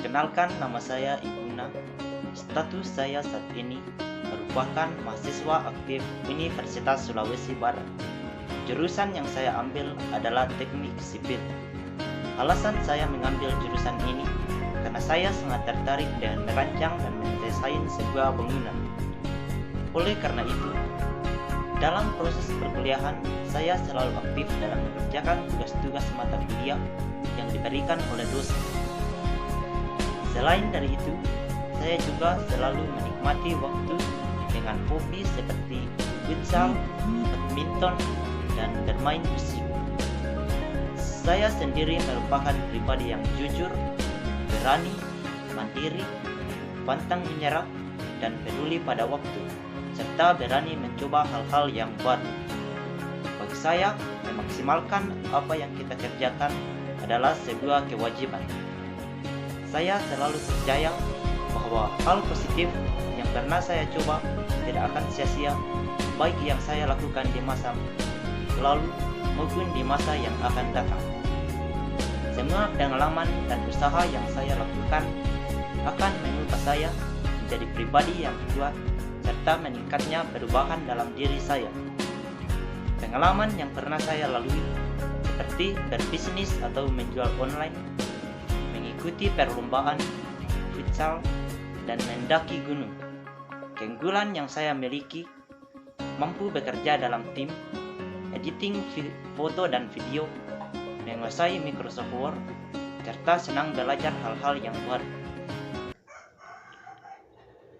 Perkenalkan, nama saya Ibuna. Status saya saat ini merupakan mahasiswa aktif Universitas Sulawesi Barat. Jurusan yang saya ambil adalah teknik sipil. Alasan saya mengambil jurusan ini karena saya sangat tertarik dengan merancang dan mendesain sebuah bangunan. Oleh karena itu, dalam proses perkuliahan, saya selalu aktif dalam mengerjakan tugas-tugas mata kuliah yang diberikan oleh dosen. Selain dari itu, saya juga selalu menikmati waktu dengan hobi seperti futsal, badminton, dan bermain musik. Saya sendiri merupakan pribadi yang jujur, berani, mandiri, pantang menyerah, dan peduli pada waktu, serta berani mencoba hal-hal yang baru. Bagi saya, memaksimalkan apa yang kita kerjakan adalah sebuah kewajiban. Saya selalu percaya bahwa hal positif yang pernah saya coba tidak akan sia-sia, baik yang saya lakukan di masa lalu maupun di masa yang akan datang. Semua pengalaman dan usaha yang saya lakukan akan mengubah saya menjadi pribadi yang kuat serta meningkatnya perubahan dalam diri saya. Pengalaman yang pernah saya lalui seperti berbisnis atau menjual online, mengikuti perlombaan, futsal, dan mendaki gunung. Keunggulan yang saya miliki mampu bekerja dalam tim, editing foto dan video, menguasai Microsoft Word, serta senang belajar hal-hal yang baru.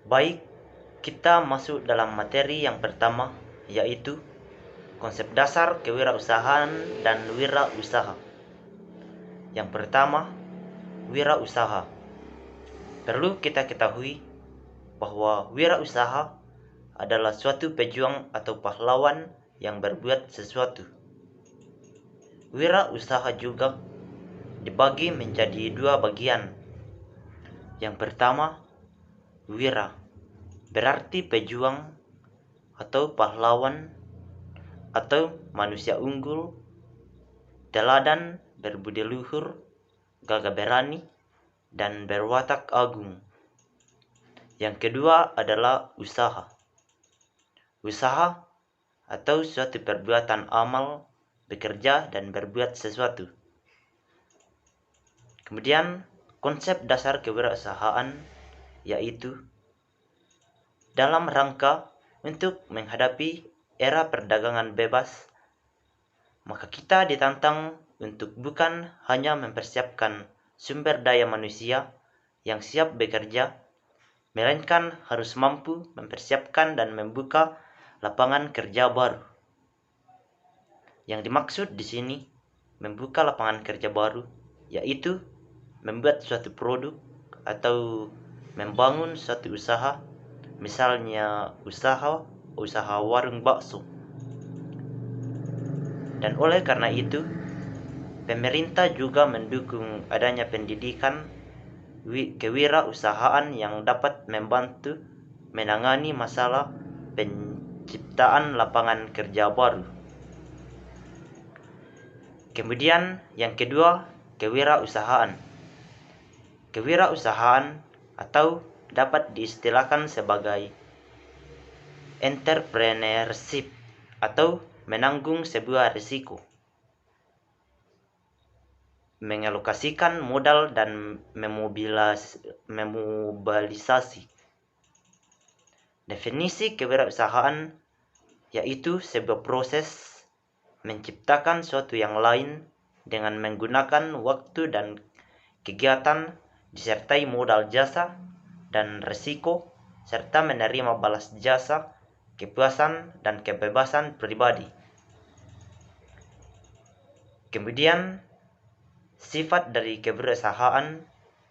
Baik, kita masuk dalam materi yang pertama, yaitu konsep dasar kewirausahaan dan wirausaha. Yang pertama, wirausaha. Perlu kita ketahui bahwa wirausaha adalah suatu pejuang atau pahlawan yang berbuat sesuatu. Wirausaha juga dibagi menjadi dua bagian. Yang pertama, wira, berarti pejuang atau pahlawan atau manusia unggul, teladan, berbudi luhur, gagah berani, dan berwatak agung. Yang kedua adalah usaha. Usaha atau suatu perbuatan amal, bekerja dan berbuat sesuatu. Kemudian konsep dasar kewirausahaan yaitu dalam rangka untuk menghadapi era perdagangan bebas, maka kita ditantang untuk bukan hanya mempersiapkan sumber daya manusia yang siap bekerja, melainkan harus mampu mempersiapkan dan membuka lapangan kerja baru. Yang dimaksud di sini membuka lapangan kerja baru yaitu membuat suatu produk atau membangun suatu usaha, misalnya usaha warung bakso. Dan oleh karena itu, pemerintah juga mendukung adanya pendidikan kewirausahaan yang dapat membantu menangani masalah penciptaan lapangan kerja baru. Kemudian yang kedua, kewirausahaan. Kewirausahaan atau dapat diistilahkan sebagai entrepreneurship atau menanggung sebuah risiko, mengalokasikan modal dan memobilisasi. Definisi kewirausahaan yaitu sebuah proses menciptakan suatu yang lain dengan menggunakan waktu dan kegiatan disertai modal jasa dan risiko serta menerima balas jasa, kepuasan dan kebebasan pribadi. Kemudian sifat dari kewirausahaan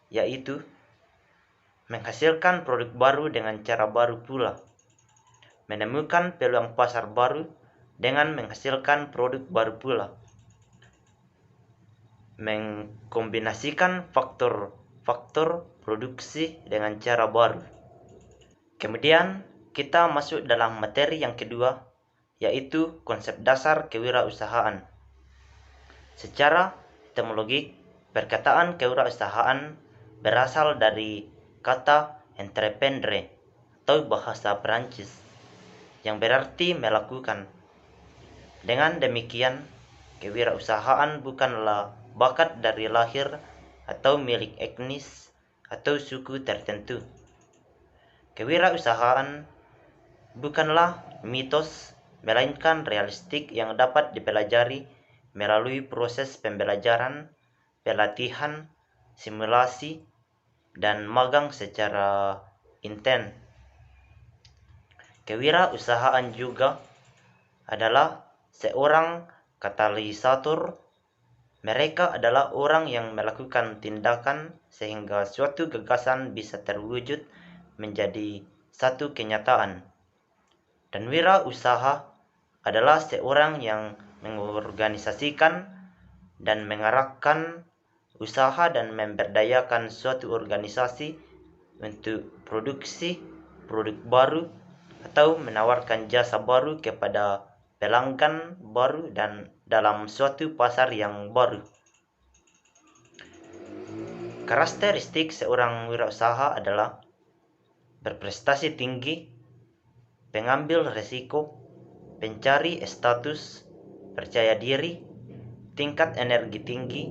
yaitu menghasilkan produk baru dengan cara baru pula, menemukan peluang pasar baru dengan menghasilkan produk baru pula, mengkombinasikan faktor produksi dengan cara baru. Kemudian kita masuk dalam materi yang kedua, yaitu konsep dasar kewirausahaan. Secara etimologi, perkataan kewirausahaan berasal dari kata entreprendre atau bahasa Perancis yang berarti melakukan. Dengan demikian, kewirausahaan bukanlah bakat dari lahir atau milik etnis atau suku tertentu. Kewirausahaan bukanlah mitos, melainkan realistik yang dapat dipelajari melalui proses pembelajaran, pelatihan, simulasi, dan magang secara intens. Kewirausahaan juga adalah seorang katalisator. Mereka adalah orang yang melakukan tindakan sehingga suatu gagasan bisa terwujud menjadi satu kenyataan. Dan wirausaha adalah seorang yang mengorganisasikan dan mengarahkan usaha dan memberdayakan suatu organisasi untuk produksi produk baru atau menawarkan jasa baru kepada pelanggan baru dan dalam suatu pasar yang baru. Karakteristik seorang wirausaha adalah berprestasi tinggi, pengambil resiko, pencari status, percaya diri, tingkat energi tinggi,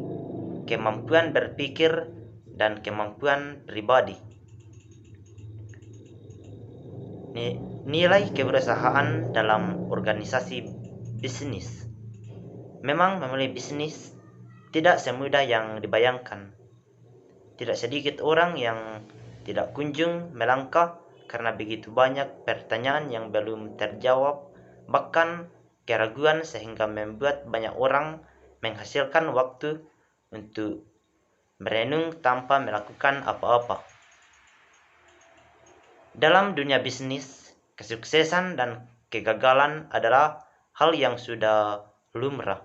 kemampuan berpikir, dan kemampuan pribadi. Nilai kewirausahaan dalam organisasi bisnis. Memang memulai bisnis tidak semudah yang dibayangkan. Tidak sedikit orang yang tidak kunjung melangkah karena begitu banyak pertanyaan yang belum terjawab, bahkan keraguan sehingga membuat banyak orang menghasilkan waktu untuk merenung tanpa melakukan apa-apa. Dalam dunia bisnis, kesuksesan dan kegagalan adalah hal yang sudah lumrah.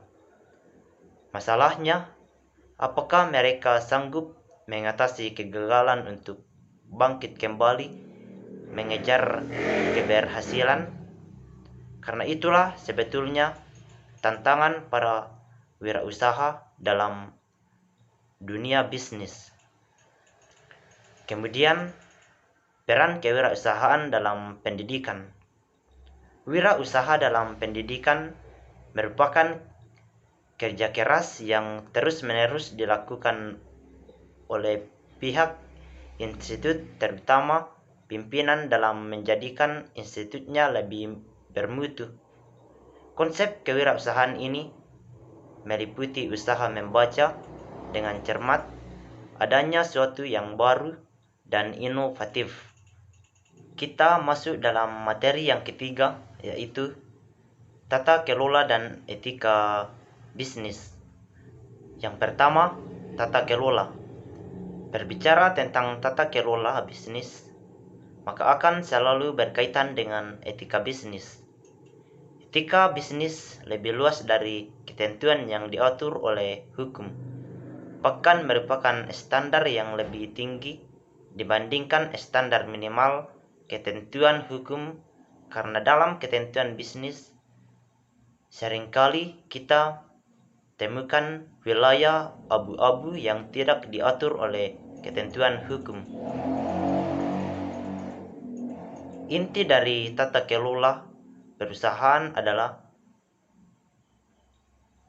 Masalahnya, apakah mereka sanggup mengatasi kegagalan untuk bangkit kembali, mengejar keberhasilan? Karena itulah sebetulnya tantangan para wirausaha dalam dunia bisnis. Kemudian, peran kewirausahaan dalam pendidikan. Wirausaha dalam pendidikan merupakan kerja keras yang terus-menerus dilakukan oleh pihak institut, terutama pimpinan dalam menjadikan institutnya lebih bermutu. Konsep kewirausahaan ini meliputi usaha membaca dengan cermat adanya sesuatu yang baru dan inovatif. Kita masuk dalam materi yang ketiga, yaitu tata kelola dan etika bisnis. Yang pertama, tata kelola. Berbicara tentang tata kelola bisnis, maka akan selalu berkaitan dengan etika bisnis. Etika bisnis lebih luas dari ketentuan yang diatur oleh hukum, bahkan merupakan standar yang lebih tinggi dibandingkan standar minimal ketentuan hukum, karena dalam ketentuan bisnis seringkali kita temukan wilayah abu-abu yang tidak diatur oleh ketentuan hukum. Inti dari tata kelola perusahaan adalah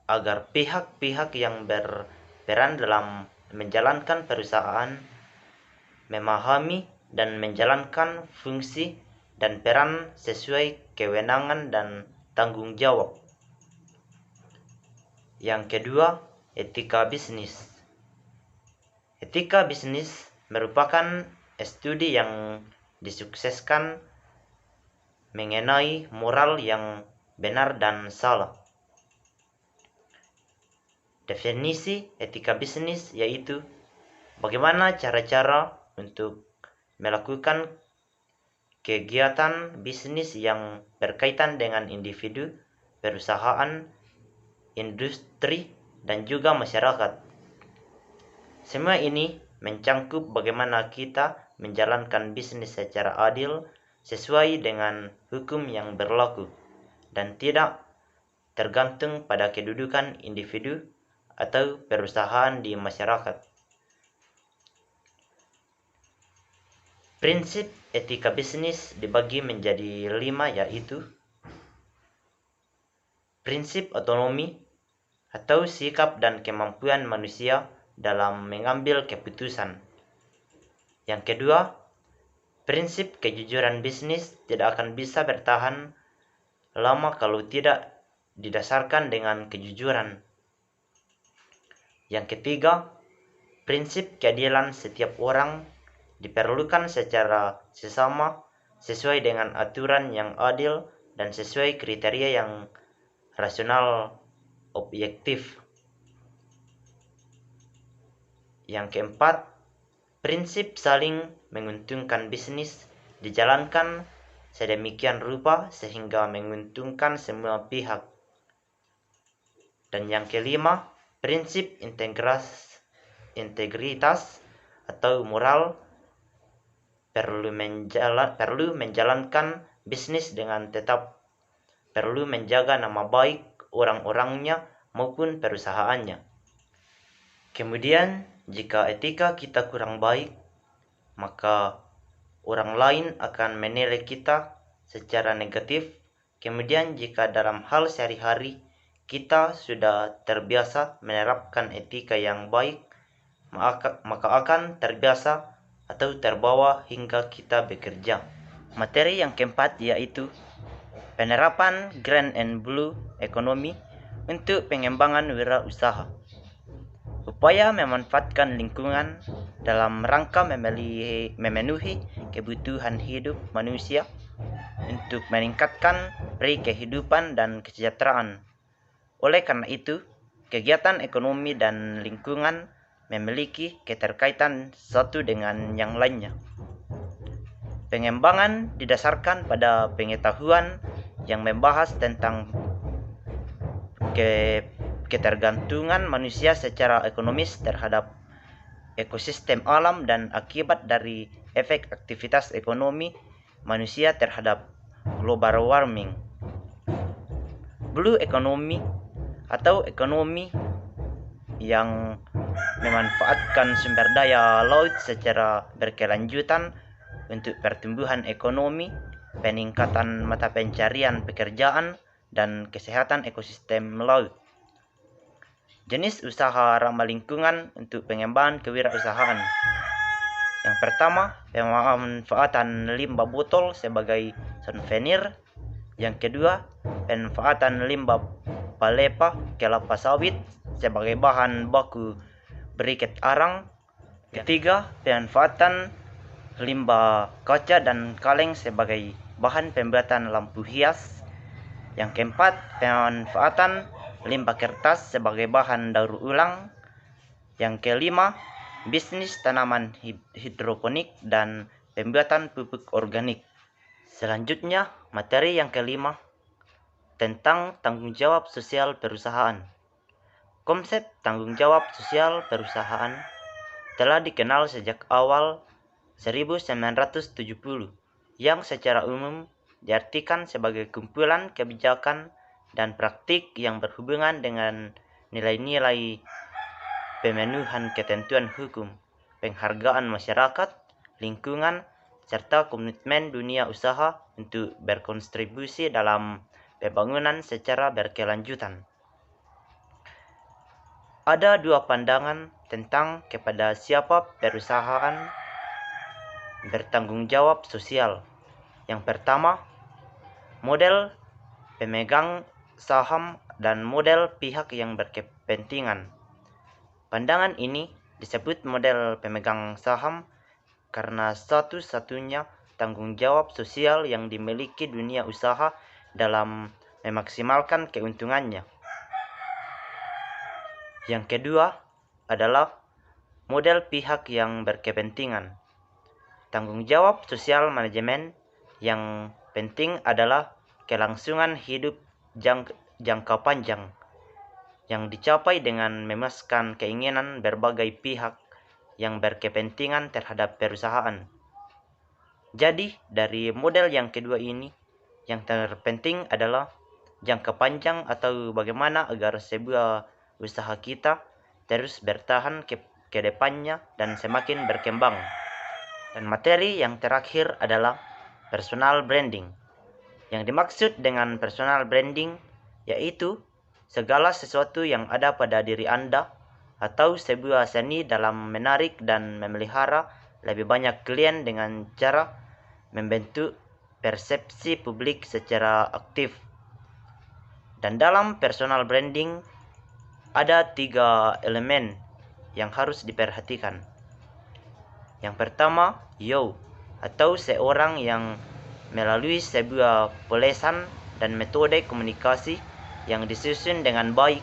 agar pihak-pihak yang berperan dalam menjalankan perusahaan memahami dan menjalankan fungsi dan peran sesuai kewenangan dan tanggung jawab. Yang kedua, etika bisnis. Etika bisnis merupakan studi yang disukseskan mengenai moral yang benar dan salah. Definisi etika bisnis yaitu bagaimana cara-cara untuk melakukan kegiatan bisnis yang berkaitan dengan individu, perusahaan, industri, dan juga masyarakat. Semua ini mencangkup bagaimana kita menjalankan bisnis secara adil sesuai dengan hukum yang berlaku dan tidak tergantung pada kedudukan individu atau perusahaan di masyarakat. Prinsip etika bisnis dibagi menjadi 5, yaitu prinsip otonomi atau sikap dan kemampuan manusia dalam mengambil keputusan. Yang kedua, prinsip kejujuran bisnis tidak akan bisa bertahan lama kalau tidak didasarkan dengan kejujuran. Yang ketiga, prinsip keadilan setiap orang diperlukan secara sesama sesuai dengan aturan yang adil dan sesuai kriteria yang rasional objektif. Yang keempat, prinsip saling menguntungkan bisnis dijalankan sedemikian rupa sehingga menguntungkan semua pihak. Dan yang kelima, prinsip integritas atau moral perlu menjalankan bisnis dengan tetap perlu menjaga nama baik orang-orangnya maupun perusahaannya. Kemudian, jika etika kita kurang baik, maka orang lain akan menilai kita secara negatif. Kemudian, jika dalam hal sehari-hari kita sudah terbiasa menerapkan etika yang baik, maka akan terbiasa atau terbawa hingga kita bekerja. Materi yang keempat yaitu penerapan Green and Blue Economy untuk pengembangan wirausaha. Upaya memanfaatkan lingkungan dalam rangka memenuhi kebutuhan hidup manusia untuk meningkatkan kehidupan dan kesejahteraan. Oleh karena itu, kegiatan ekonomi dan lingkungan memiliki keterkaitan satu dengan yang lainnya. Pengembangan didasarkan pada pengetahuan yang membahas tentang ketergantungan manusia secara ekonomis terhadap ekosistem alam dan akibat dari efek aktivitas ekonomi manusia terhadap global warming. Blue economy atau ekonomi yang memanfaatkan sumber daya laut secara berkelanjutan untuk pertumbuhan ekonomi, peningkatan mata pencarian pekerjaan, dan kesehatan ekosistem laut. Jenis usaha ramah lingkungan untuk pengembangan kewirausahaan. Yang pertama, pemanfaatan limbah botol sebagai souvenir. Yang kedua, pemanfaatan limbah pelepah kelapa sawit sebagai bahan baku briket arang. Ketiga, pemanfaatan limbah kaca dan kaleng sebagai bahan pembuatan lampu hias. Yang keempat, pemanfaatan limbah kertas sebagai bahan daur ulang. Yang kelima, bisnis tanaman hidroponik dan pembuatan pupuk organik. Selanjutnya, materi yang kelima tentang tanggung jawab sosial perusahaan. Konsep tanggung jawab sosial perusahaan telah dikenal sejak awal 1970, yang secara umum diartikan sebagai kumpulan kebijakan dan praktik yang berhubungan dengan nilai-nilai pemenuhan ketentuan hukum, penghargaan masyarakat, lingkungan, serta komitmen dunia usaha untuk berkontribusi dalam pembangunan secara berkelanjutan. Ada dua pandangan tentang kepada siapa perusahaan bertanggung jawab sosial. Yang pertama, model pemegang saham dan model pihak yang berkepentingan. Pandangan ini disebut model pemegang saham karena satu-satunya tanggung jawab sosial yang dimiliki dunia usaha dalam memaksimalkan keuntungannya. Yang kedua adalah model pihak yang berkepentingan. Tanggung jawab sosial manajemen yang penting adalah kelangsungan hidup jangka panjang yang dicapai dengan memuaskan keinginan berbagai pihak yang berkepentingan terhadap perusahaan. Jadi, dari model yang kedua ini, yang terpenting adalah jangka panjang atau bagaimana agar sebuah usaha kita terus bertahan ke depannya dan semakin berkembang. Dan materi yang terakhir adalah personal branding. Yang dimaksud dengan personal branding yaitu segala sesuatu yang ada pada diri Anda atau sebuah seni dalam menarik dan memelihara lebih banyak klien dengan cara membentuk persepsi publik secara aktif. Dan dalam personal branding ada 3 elemen yang harus diperhatikan. Yang pertama, yo, atau seorang yang melalui sebuah polesan dan metode komunikasi yang disusun dengan baik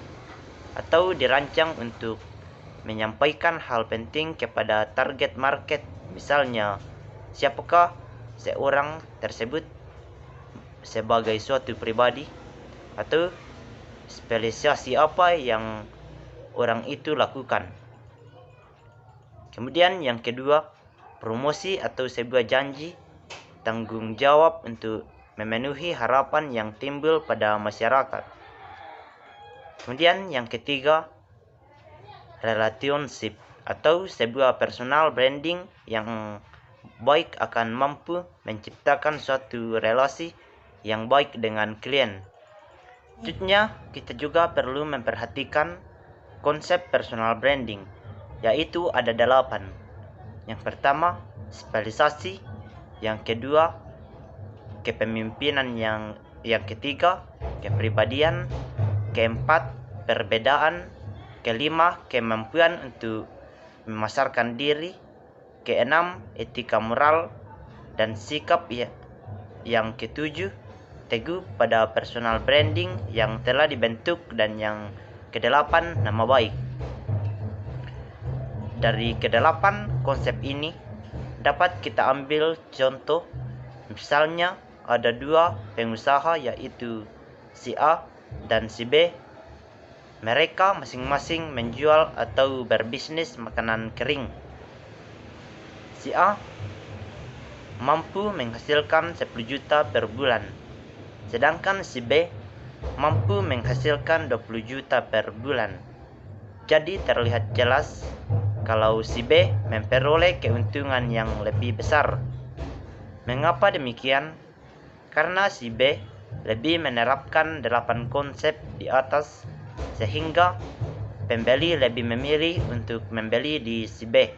atau dirancang untuk menyampaikan hal penting kepada target market. Misalnya, siapakah seorang tersebut sebagai suatu pribadi, atau spesialisasi apa yang orang itu lakukan. Kemudian yang kedua, promosi atau sebuah janji tanggung jawab untuk memenuhi harapan yang timbul pada masyarakat. Kemudian yang ketiga, relationship atau sebuah personal branding yang baik akan mampu menciptakan suatu relasi yang baik dengan klien. Selanjutnya, kita juga perlu memperhatikan konsep personal branding, yaitu ada 8. Yang pertama, spesialisasi. Yang kedua, kepemimpinan. Yang ketiga, kepribadian. Keempat, perbedaan. Kelima, kemampuan untuk memasarkan diri. Keenam, etika moral dan sikap. Yang ketujuh, teguh pada personal branding yang telah dibentuk. Dan yang kedelapan, nama baik. Dari kedelapan konsep ini dapat kita ambil contoh. Misalnya ada 2 pengusaha, yaitu si A dan si B. Mereka masing-masing menjual atau berbisnis makanan kering. Si A mampu menghasilkan 10 juta per bulan, sedangkan si B mampu menghasilkan 20 juta per bulan. Jadi terlihat jelas kalau si B memperoleh keuntungan yang lebih besar. Mengapa demikian? Karena si B lebih menerapkan 8 konsep di atas, sehingga pembeli lebih memilih untuk membeli di si B.